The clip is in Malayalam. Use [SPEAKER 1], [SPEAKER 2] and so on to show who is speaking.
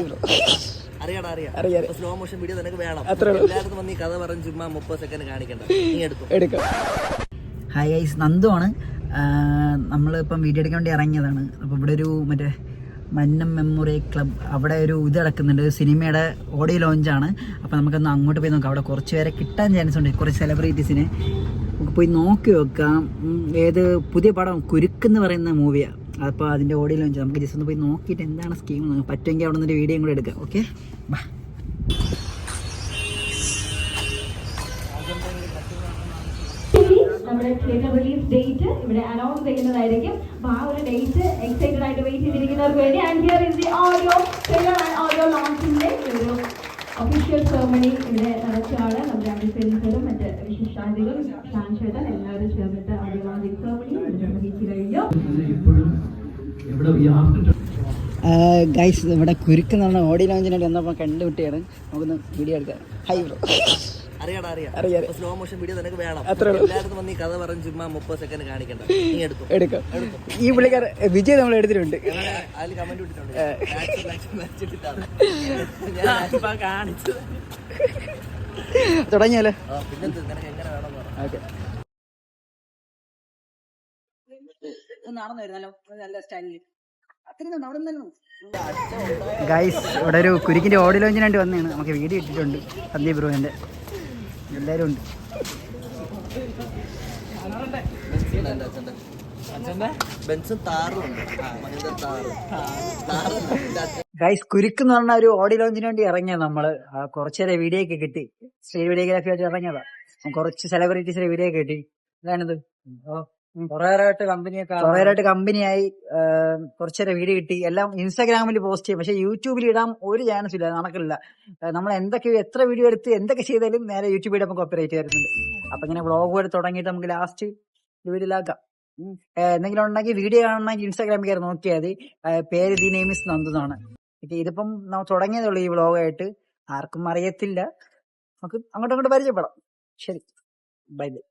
[SPEAKER 1] ബ്രോ.
[SPEAKER 2] അറിയാം. സ്ലോ മോഷൻ വീഡിയോ നിനക്ക് വേണം. എല്ലായിടത്തും വന്ന് ഈ കഥ പറഞ്ഞ് ചുമ്മാ 30 സെക്കൻഡ് കാണിക്കണ്ട. നീ എടുക്കാം.
[SPEAKER 1] ഹായ് ഗൈസ്, നന്ദു ആണ്. നമ്മളിപ്പം വീഡിയോ എടുക്കാൻ വേണ്ടി ഇറങ്ങിയതാണ്. അപ്പോൾ ഇവിടെ ഒരു മറ്റേ മന്നം മെമ്മോറിയൽ ക്ലബ്, അവിടെ ഒരു ഇത് നടക്കുന്നുണ്ട്, സിനിമയുടെ ഓഡിയോ ലോഞ്ചാണ്. അപ്പോൾ നമുക്കൊന്ന് അങ്ങോട്ട് പോയി നോക്കാം. അവിടെ കുറച്ച് പേരെ കിട്ടാൻ ചാൻസ് ഉണ്ട്, കുറച്ച് സെലിബ്രിറ്റീസിനെ. നമുക്ക് പോയി നോക്കി വെക്കാം. ഏത് പുതിയ പടം കുരുക്കെന്ന് പറയുന്ന മൂവിയാണ്. അപ്പോൾ അതിൻ്റെ ഓഡിയോ ലോഞ്ച് നമുക്ക് ജസ്റ്റ് ഒന്ന് പോയി നോക്കിയിട്ട് എന്താണ് സ്കീം പറ്റുമെങ്കിൽ അവിടെ നിന്നൊരു വീഡിയോ കൂടെ എടുക്കാം. ഓക്കെ, ബാ.
[SPEAKER 3] നമ്മുടെ തിയേറ്റർ റിലീസ് ഡേറ്റ് ഇവിടെ അനൗൺസ് ചെയ്യുന്നതായിരിക്കും. അപ്പോൾ ആ ഒരു ഡേറ്റ് എക്സൈറ്റഡ് ആയിട്ട് വെയിറ്റ് ചെയ്തിരിക്കുന്നവർക്ക് വേണ്ടി and here is the audio trailer and audio ലോഞ്ചിന്റെ ഒരു ഒഫീഷ്യൽ സെറമണി ഇവിടെ നടക്കുകയാണ്. നമ്മുടെ അഭിപ്രായങ്ങളും മറ്റ് വിശിഷ്ടാതികളും ഷാൻഷേട്ടൻ എല്ലാവരും ചേർന്നിട്ട് ഓഡിയോ ലോഞ്ചിങ് സെറമണി നിർവഹിച്ചു കഴിഞ്ഞു.
[SPEAKER 1] ഗൈസ്, ഇവിടെ കുരുക്ക് എന്ന് പറഞ്ഞ ഓഡിയോ ലോഞ്ചിനായിട്ട് വന്നപ്പോൾ കണ്ടുപിട്ടിയാണ്. നമുക്കൊന്ന് വീഡിയോ എടുക്കാം. Hi bro.
[SPEAKER 2] അറിയാം. സ്ലോ മോഷൻ വീഡിയോ നിനക്ക് വേണം. എല്ലായിടത്തും വന്ന് ഈ കഥ പറഞ്ഞ് ചുമ്മാ 30 സെക്കൻഡ് കാണിക്കണ്ട. നീ എടുക്കാം.
[SPEAKER 1] ഈ പുള്ളിക്കാർ വിജയ് നമ്മൾ എടുത്തിട്ടുണ്ട്.
[SPEAKER 2] അതിൽ കമന്റ് ഇട്ടിട്ടുണ്ട്.
[SPEAKER 1] തുടങ്ങിയാലോ?
[SPEAKER 2] പിന്നെ നിനക്ക് എങ്ങനെ വേണം പറഞ്ഞു.
[SPEAKER 1] ഓക്കെ, നല്ല സ്റ്റൈലിൽ ഗൈസ്, ഇവിടെ ഒരു കുരുക്കിന്റെ ഓഡിയോ ലോഞ്ചിന് വേണ്ടി വന്നതാണ്. നമുക്ക് വീഡിയോ ഇട്ടിട്ടുണ്ട്. സന്ദീപ് ബ്രോന്റെ എല്ലാവരും ഉണ്ട്. ഗൈസ്, കുരുക്ക് എന്ന് പറഞ്ഞ ഒരു ഓഡിയോ ലോഞ്ചിന് വേണ്ടി ഇറങ്ങിയ നമ്മള് കുറച്ചേരെ വീഡിയോ ഒക്കെ കിട്ടി. സ്റ്റേജ് വീഡിയോഗ്രാഫി ആയിട്ട് ഇറങ്ങിയതാ. കുറച്ച് സെലിബ്രിറ്റീസിന്റെ വീഡിയോ ഒക്കെ കിട്ടി. ഇതാണിത്. കുറേയായിട്ട് കമ്പനിയായി. കുറച്ചേരെ വീഡിയോ കിട്ടി. എല്ലാം ഇൻസ്റ്റാഗ്രാമിൽ പോസ്റ്റ് ചെയ്യും. പക്ഷെ യൂട്യൂബിൽ ഇടാൻ ഒരു ചാൻസ് ഇല്ല, നടക്കില്ല. നമ്മൾ എത്ര വീഡിയോ എടുത്ത് എന്തൊക്കെ ചെയ്താലും നേരെ യൂട്യൂബിൽ നമുക്ക് കോപ്പിറൈറ്റ് വരുന്നുണ്ട്. അപ്പൊ ഇങ്ങനെ വ്ളോഗ് വരെ തുടങ്ങിയിട്ട് നമുക്ക് ലാസ്റ്റ് വീഡിയോയിലാക്കാം. എന്തെങ്കിലും ഉണ്ടെങ്കിൽ വീഡിയോ കാണണമെങ്കിൽ ഇൻസ്റ്റാഗ്രാമിൽ കയറി നോക്കിയാൽ മതി. പേര് ദി നെയിം ഈസ് നന്ദു എന്നാണ്. ഇതിപ്പം നമ്മൾ തുടങ്ങിയതുള്ളൂ ഈ വ്ളോഗായിട്ട്. ആർക്കും അറിയത്തില്ല. നമുക്ക് അങ്ങോട്ടും പരിചയപ്പെടാം. ശരി, ബൈ ബൈ.